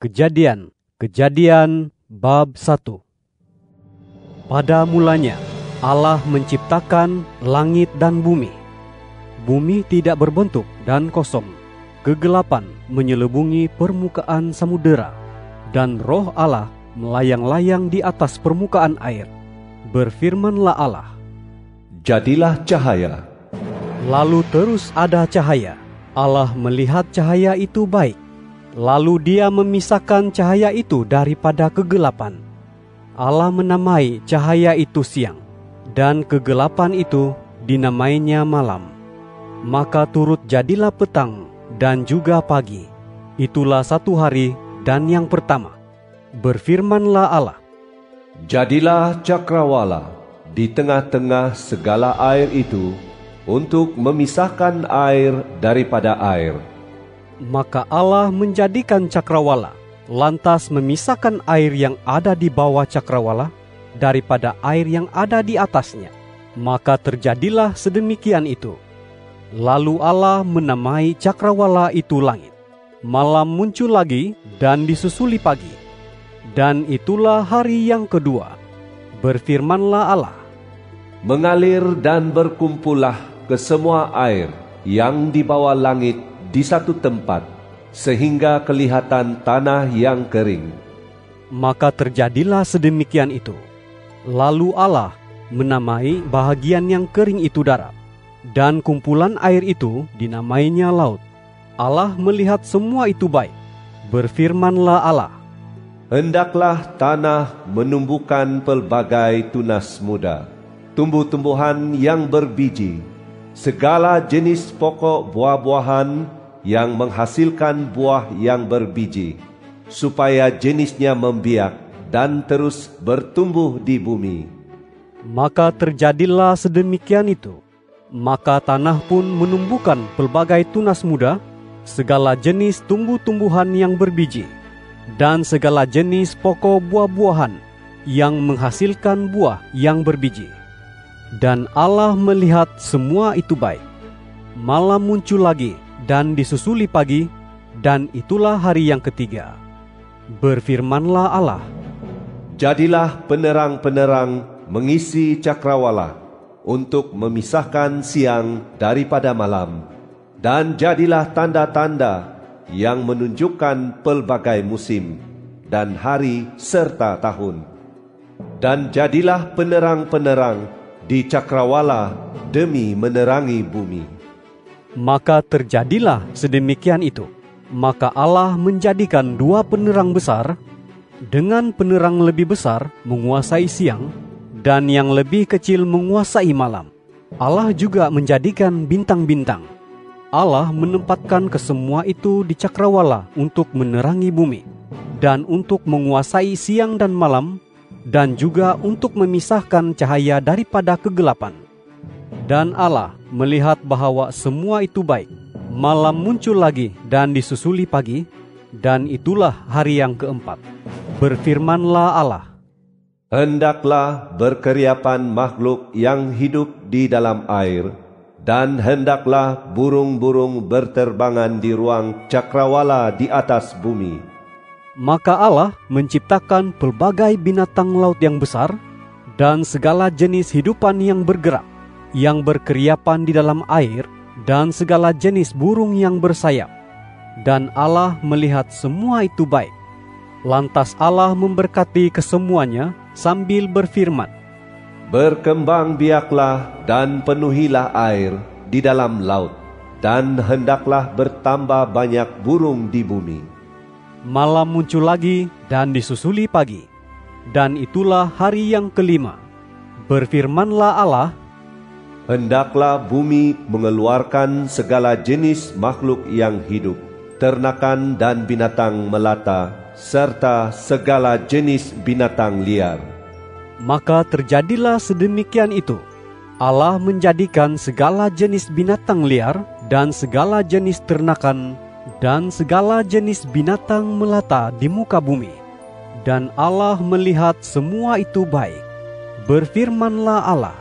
Kejadian bab 1. Pada mulanya Allah menciptakan langit dan bumi. Bumi tidak berbentuk dan kosong. Kegelapan menyelubungi permukaan samudera, dan roh Allah melayang-layang di atas permukaan air. Berfirmanlah Allah, "Jadilah cahaya." Lalu terus ada cahaya. Allah melihat cahaya itu baik. Lalu Dia memisahkan cahaya itu daripada kegelapan. Allah menamai cahaya itu siang, dan kegelapan itu dinamainya malam. Maka turut jadilah petang dan juga pagi. Itulah satu hari dan yang pertama. Berfirmanlah Allah, "Jadilah cakrawala di tengah-tengah segala air itu untuk memisahkan air daripada air." Maka Allah menjadikan cakrawala, lantas memisahkan air yang ada di bawah cakrawala daripada air yang ada di atasnya. Maka terjadilah sedemikian itu. Lalu Allah menamai cakrawala itu langit. Malam muncul lagi dan disusuli pagi. Dan itulah hari yang kedua. Berfirmanlah Allah, "Mengalir dan berkumpullah ke semua air yang di bawah langit di satu tempat, sehingga kelihatan tanah yang kering." Maka terjadilah sedemikian itu. Lalu Allah menamai bahagian yang kering itu darat, dan kumpulan air itu dinamainya laut. Allah melihat semua itu baik. Berfirmanlah Allah, "Hendaklah tanah menumbuhkan pelbagai tunas muda, tumbuh-tumbuhan yang berbiji, segala jenis pokok buah-buahan yang menghasilkan buah yang berbiji, supaya jenisnya membiak dan terus bertumbuh di bumi." Maka terjadilah sedemikian itu. Maka tanah pun menumbuhkan pelbagai tunas muda, segala jenis tumbuh-tumbuhan yang berbiji, dan segala jenis pokok buah-buahan yang menghasilkan buah yang berbiji. Dan Allah melihat semua itu baik. Malam muncul lagi dan disusuli pagi, dan itulah hari yang ketiga. Berfirmanlah Allah, "Jadilah penerang-penerang mengisi cakrawala untuk memisahkan siang daripada malam, dan jadilah tanda-tanda yang menunjukkan pelbagai musim dan hari serta tahun. Dan jadilah penerang-penerang di cakrawala demi menerangi bumi." Maka terjadilah sedemikian itu. Maka Allah menjadikan dua penerang besar, dengan penerang lebih besar menguasai siang, dan yang lebih kecil menguasai malam. Allah juga menjadikan bintang-bintang. Allah menempatkan kesemua itu di cakrawala untuk menerangi bumi, dan untuk menguasai siang dan malam, dan juga untuk memisahkan cahaya daripada kegelapan. Dan Allah melihat bahwa semua itu baik. Malam muncul lagi dan disusuli pagi, dan itulah hari yang keempat. Berfirmanlah Allah, "Hendaklah berkeriapan makhluk yang hidup di dalam air, dan hendaklah burung-burung berterbangan di ruang cakrawala di atas bumi." Maka Allah menciptakan pelbagai binatang laut yang besar, dan segala jenis hidupan yang bergerak, yang berkeriapan di dalam air, dan segala jenis burung yang bersayap. Dan Allah melihat semua itu baik. Lantas Allah memberkati kesemuanya sambil berfirman, "Berkembang biaklah dan penuhilah air di dalam laut, dan hendaklah bertambah banyak burung di bumi." Malam muncul lagi dan disusuli pagi, dan itulah hari yang kelima. Berfirmanlah Allah, "Hendaklah bumi mengeluarkan segala jenis makhluk yang hidup, ternakan dan binatang melata, serta segala jenis binatang liar." Maka terjadilah sedemikian itu. Allah menjadikan segala jenis binatang liar, dan segala jenis ternakan, dan segala jenis binatang melata di muka bumi. Dan Allah melihat semua itu baik. Berfirmanlah Allah,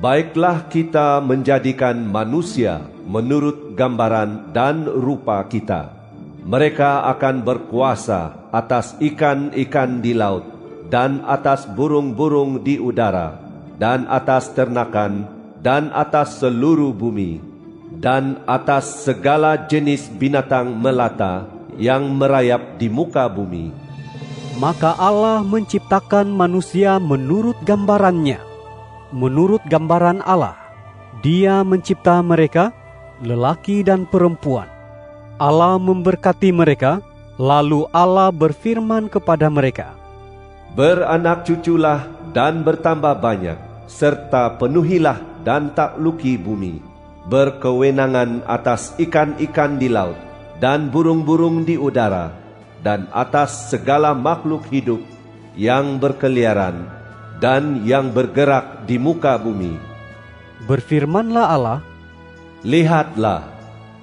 "Baiklah kita menjadikan manusia menurut gambaran dan rupa kita, Mereka akan berkuasa atas ikan-ikan di laut, dan atas burung-burung di udara, dan atas ternakan, dan atas seluruh bumi, dan atas segala jenis binatang melata yang merayap di muka bumi. Maka Allah menciptakan manusia menurut gambarannya. Menurut gambaran Allah, Dia mencipta mereka, lelaki dan perempuan. Allah memberkati mereka, lalu Allah berfirman kepada mereka, Beranak cuculah dan bertambah banyak, serta penuhilah dan takluki bumi, berkewenangan atas ikan-ikan di laut, dan burung-burung di udara, dan atas segala makhluk hidup yang berkeliaran, dan yang bergerak di muka bumi. Berfirmanlah Allah, Lihatlah,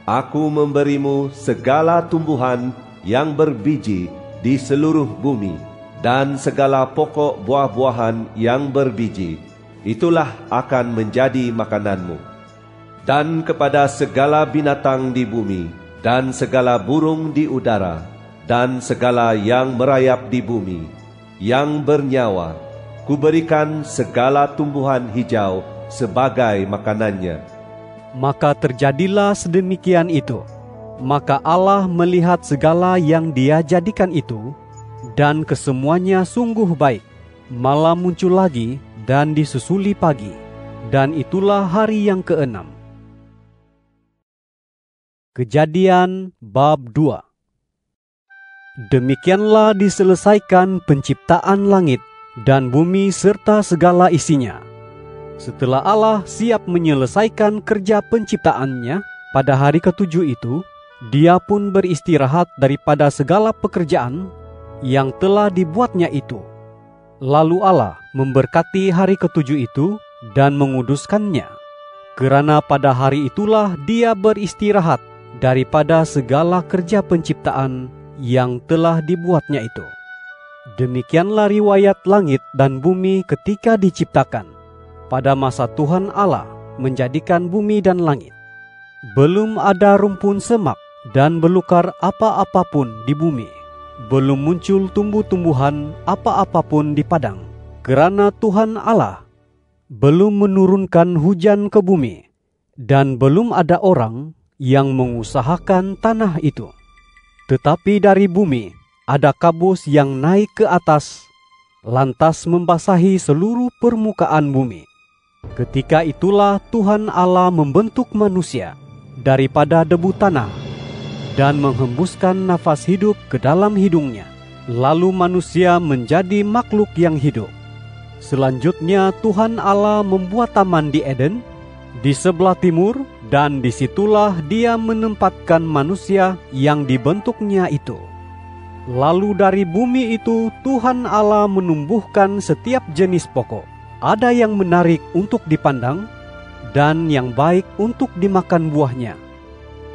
aku memberimu segala tumbuhan yang berbiji di seluruh bumi, dan segala pokok buah-buahan yang berbiji, itulah akan menjadi makananmu. Dan kepada segala binatang di bumi, dan segala burung di udara, dan segala yang merayap di bumi, yang bernyawa, kuberikan segala tumbuhan hijau sebagai makanannya. maka terjadilah sedemikian itu. Maka Allah melihat segala yang Dia jadikan itu, dan kesemuanya sungguh baik. Malam muncul lagi, dan disusuli pagi, dan itulah hari yang ke-6. Kejadian bab 2. Demikianlah diselesaikan penciptaan langit dan bumi serta segala isinya. Setelah Allah siap menyelesaikan kerja penciptaannya pada hari ke-7 itu, Dia pun beristirahat daripada segala pekerjaan yang telah dibuatnya itu. Lalu Allah memberkati hari ke-7 itu dan menguduskannya, kerana pada hari itulah Dia beristirahat daripada segala kerja penciptaan yang telah dibuatnya itu. Demikianlah riwayat langit dan bumi ketika diciptakan, pada masa Tuhan Allah menjadikan bumi dan langit. Belum ada rumpun semak dan belukar apa-apapun di bumi. Belum muncul tumbuh-tumbuhan apa-apapun di padang, kerana Tuhan Allah belum menurunkan hujan ke bumi, dan belum ada orang yang mengusahakan tanah itu. Tetapi dari bumi ada kabus yang naik ke atas, lantas membasahi seluruh permukaan bumi. Ketika itulah Tuhan Allah membentuk manusia daripada debu tanah dan menghembuskan nafas hidup ke dalam hidungnya. Lalu manusia menjadi makhluk yang hidup. Selanjutnya Tuhan Allah membuat taman di Eden di sebelah timur, dan disitulah Dia menempatkan manusia yang dibentuknya itu. Lalu dari bumi itu Tuhan Allah menumbuhkan setiap jenis pokok. Ada yang menarik untuk dipandang, dan yang baik untuk dimakan buahnya.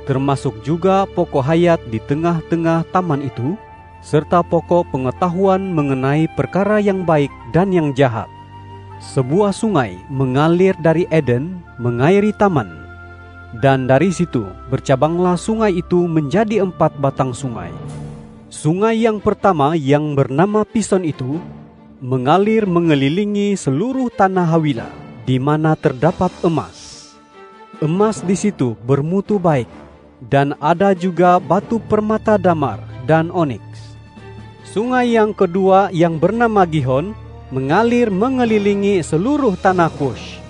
Termasuk juga pokok hayat di tengah-tengah taman itu, serta pokok pengetahuan mengenai perkara yang baik dan yang jahat. Sebuah sungai mengalir dari Eden mengairi taman, dan dari situ bercabanglah sungai itu menjadi 4 batang sungai. Sungai yang pertama yang bernama Pison itu mengalir mengelilingi seluruh tanah Hawila, di mana terdapat emas. Emas di situ bermutu baik, dan ada juga batu permata damar dan oniks. Sungai yang kedua yang bernama Gihon mengalir mengelilingi seluruh tanah Kush.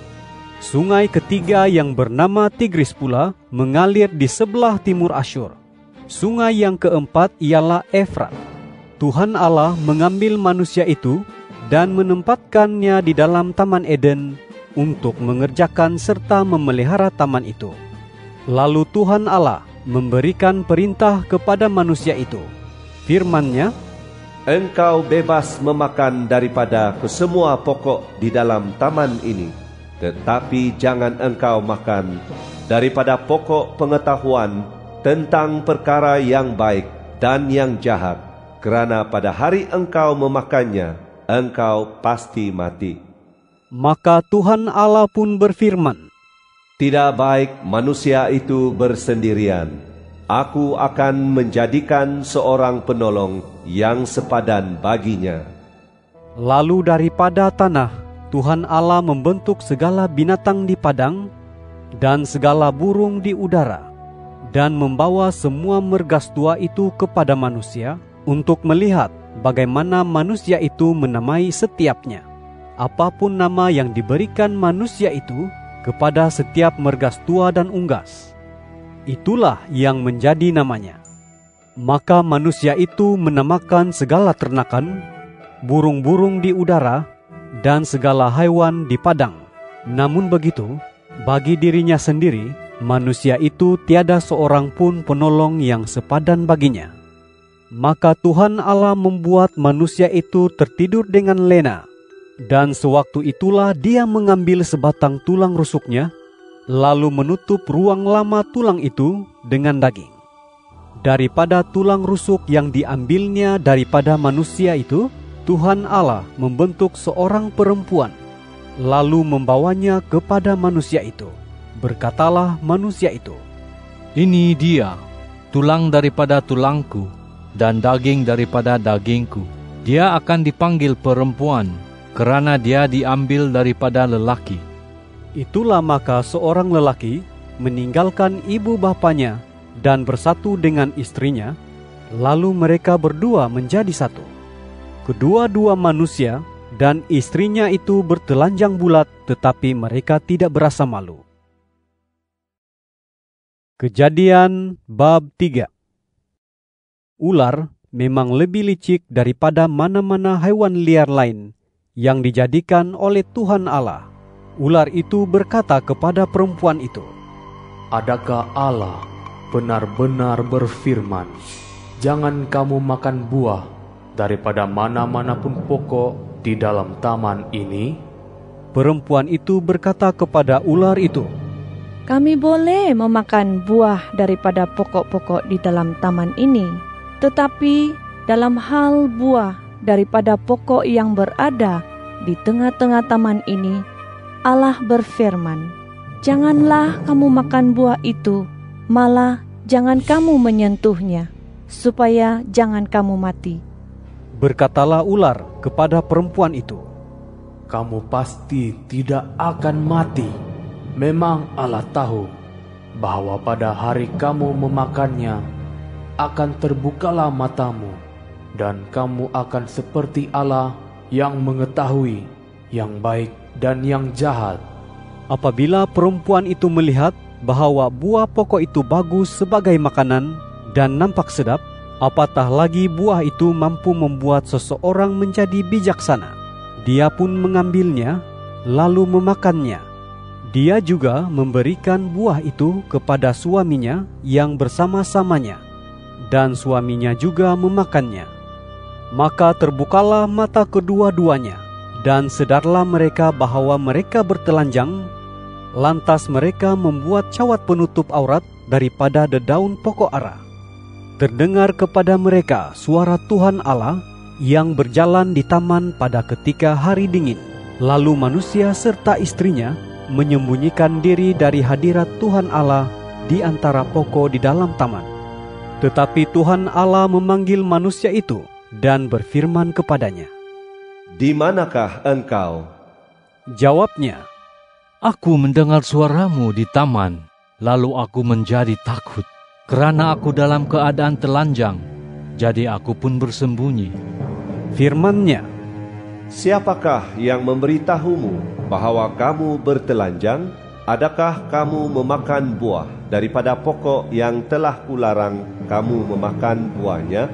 Sungai ketiga yang bernama Tigris pula mengalir di sebelah timur Asyur. Sungai yang keempat ialah Efrat. Tuhan Allah mengambil manusia itu dan menempatkannya di dalam Taman Eden untuk mengerjakan serta memelihara taman itu. Lalu Tuhan Allah memberikan perintah kepada manusia itu. Firman-Nya, Engkau bebas memakan daripada kesemua pokok di dalam taman ini, tetapi jangan engkau makan daripada pokok pengetahuan tentang perkara yang baik dan yang jahat, kerana pada hari engkau memakannya, engkau pasti mati. Maka Tuhan Allah pun berfirman, Tidak baik manusia itu bersendirian. Aku akan menjadikan seorang penolong yang sepadan baginya. Lalu daripada tanah, Tuhan Allah membentuk segala binatang di padang dan segala burung di udara, dan membawa semua mergastua itu kepada manusia untuk melihat bagaimana manusia itu menamai setiapnya. Apapun nama yang diberikan manusia itu kepada setiap mergastua dan unggas, itulah yang menjadi namanya. Maka manusia itu menamakan segala ternakan, burung-burung di udara, dan segala haiwan di padang. Namun begitu, bagi dirinya sendiri, manusia itu tiada seorang pun penolong yang sepadan baginya. Maka Tuhan Allah membuat manusia itu tertidur dengan lena, dan sewaktu itulah dia mengambil sebatang tulang rusuknya, lalu menutup ruang lama tulang itu dengan daging. Daripada tulang rusuk yang diambilnya daripada manusia itu, Tuhan Allah membentuk seorang perempuan, lalu membawanya kepada manusia itu. Berkatalah manusia itu, "Ini dia, tulang daripada tulangku dan daging daripada dagingku. Dia akan dipanggil perempuan, kerana dia diambil daripada lelaki." Itulah maka seorang lelaki meninggalkan ibu bapanya dan bersatu dengan istrinya, lalu mereka berdua menjadi satu. Kedua-dua manusia dan istrinya itu bertelanjang bulat, tetapi mereka tidak berasa malu. Kejadian bab 3. Ular memang lebih licik daripada mana-mana hewan liar lain yang dijadikan oleh Tuhan Allah. Ular itu berkata kepada perempuan itu, "Adakah Allah benar-benar berfirman, 'Jangan kamu makan buah daripada mana-mana pun pokok di dalam taman ini'?" Perempuan itu berkata kepada ular itu, "Kami boleh memakan buah daripada pokok-pokok di dalam taman ini, tetapi dalam hal buah daripada pokok yang berada di tengah-tengah taman ini, Allah berfirman, 'Janganlah kamu makan buah itu, malah jangan kamu menyentuhnya, supaya jangan kamu mati.' Berkatalah ular kepada perempuan itu, "Kamu pasti tidak akan mati. Memang Allah tahu bahwa pada hari kamu memakannya, akan terbukalah matamu, dan kamu akan seperti Allah yang mengetahui yang baik dan yang jahat." Apabila perempuan itu melihat bahwa buah pokok itu bagus sebagai makanan dan nampak sedap, apatah lagi buah itu mampu membuat seseorang menjadi bijaksana. Dia pun mengambilnya, lalu memakannya. Dia juga memberikan buah itu kepada suaminya yang bersama-samanya, dan suaminya juga memakannya. Maka terbukalah mata kedua-duanya, dan sedarlah mereka bahwa mereka bertelanjang. Lantas mereka membuat cawat penutup aurat daripada dedaun pokok ara. Terdengar kepada mereka suara Tuhan Allah yang berjalan di taman pada ketika hari dingin. Lalu manusia serta istrinya menyembunyikan diri dari hadirat Tuhan Allah di antara pokok di dalam taman. Tetapi Tuhan Allah memanggil manusia itu dan berfirman kepadanya, "Di manakah engkau?" Jawabnya, "Aku mendengar suaramu di taman, lalu aku menjadi takut, kerana aku dalam keadaan telanjang, jadi aku pun bersembunyi." Firman-Nya, "Siapakah yang memberitahumu bahwa kamu bertelanjang? Adakah kamu memakan buah daripada pokok yang telah kularang kamu memakan buahnya?"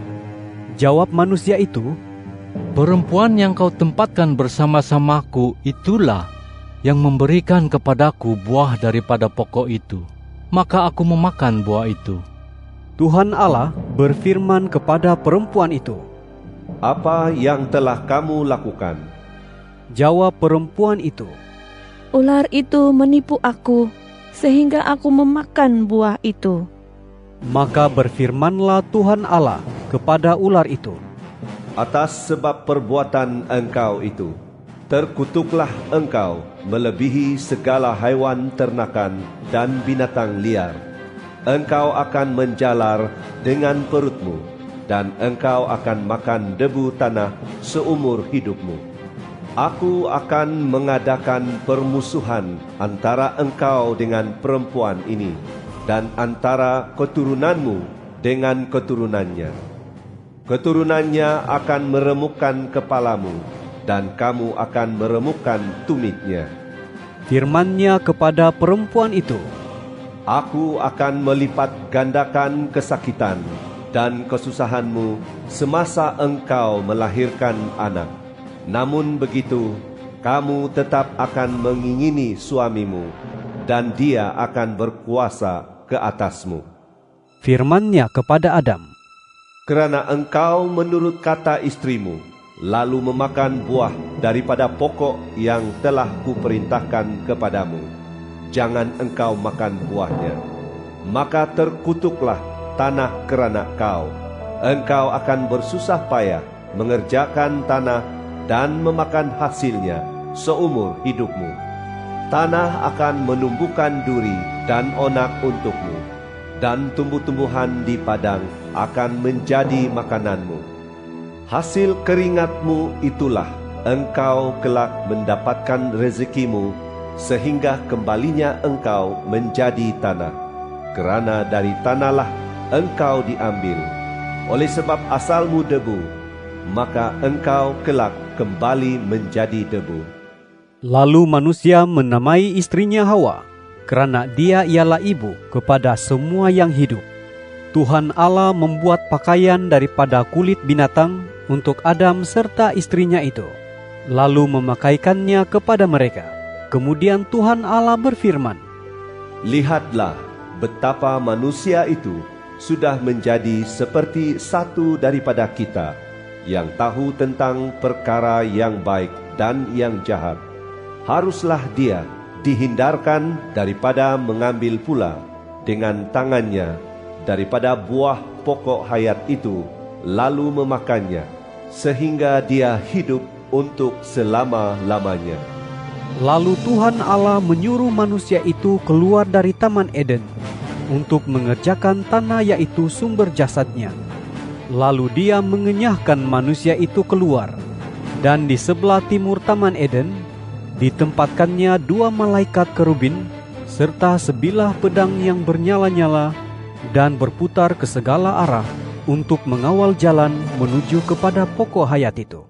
Jawab manusia itu, "Perempuan yang kau tempatkan bersama-samaku itulah yang memberikan kepadaku buah daripada pokok itu. Maka aku memakan buah itu." Tuhan Allah berfirman kepada perempuan itu, "Apa yang telah kamu lakukan?" Jawab perempuan itu, "Ular itu menipu aku, sehingga aku memakan buah itu." Maka berfirmanlah Tuhan Allah kepada ular itu, "Atas sebab perbuatan engkau itu, terkutuklah engkau melebihi segala haiwan ternakan dan binatang liar. engkau akan menjalar dengan perutmu, dan engkau akan makan debu tanah seumur hidupmu. Aku akan mengadakan permusuhan antara engkau dengan perempuan ini, dan antara keturunanmu dengan keturunannya. Keturunannya akan meremukkan kepalamu, dan kamu akan meremukkan tumitnya. Firman-Nya kepada perempuan itu, Aku akan melipat gandakan kesakitan dan kesusahanmu semasa engkau melahirkan anak. Namun begitu, kamu tetap akan mengingini suamimu, dan dia akan berkuasa ke atasmu. Firman-Nya kepada Adam, Kerana engkau menurut kata istrimu, lalu memakan buah daripada pokok yang telah kuperintahkan kepadamu, jangan engkau makan buahnya. Maka terkutuklah tanah kerana kau. Engkau akan bersusah payah mengerjakan tanah dan memakan hasilnya seumur hidupmu. Tanah akan menumbuhkan duri dan onak untukmu, dan tumbuh-tumbuhan di padang akan menjadi makananmu. Hasil keringatmu itulah engkau kelak mendapatkan rezekimu, sehingga kembalinya engkau menjadi tanah. Kerana dari tanahlah engkau diambil. Oleh sebab asalmu debu, maka engkau kelak kembali menjadi debu. Lalu manusia menamai istrinya Hawa, kerana dia ialah ibu kepada semua yang hidup. Tuhan Allah membuat pakaian daripada kulit binatang untuk Adam serta istrinya itu, lalu memakaikannya kepada mereka. Kemudian Tuhan Allah berfirman, Lihatlah betapa manusia itu sudah menjadi seperti satu daripada kita, yang tahu tentang perkara yang baik dan yang jahat. Haruslah dia dihindarkan daripada mengambil pula dengan tangannya daripada buah pokok hayat itu, lalu memakannya, sehingga dia hidup untuk selama-lamanya. Lalu Tuhan Allah menyuruh manusia itu keluar dari Taman Eden untuk mengerjakan tanah, yaitu sumber jasadnya. Lalu dia mengenyahkan manusia itu keluar, dan di sebelah timur Taman Eden ditempatkannya 2 malaikat kerubin serta sebilah pedang yang bernyala-nyala dan berputar ke segala arah untuk mengawal jalan menuju kepada pokok hayat itu.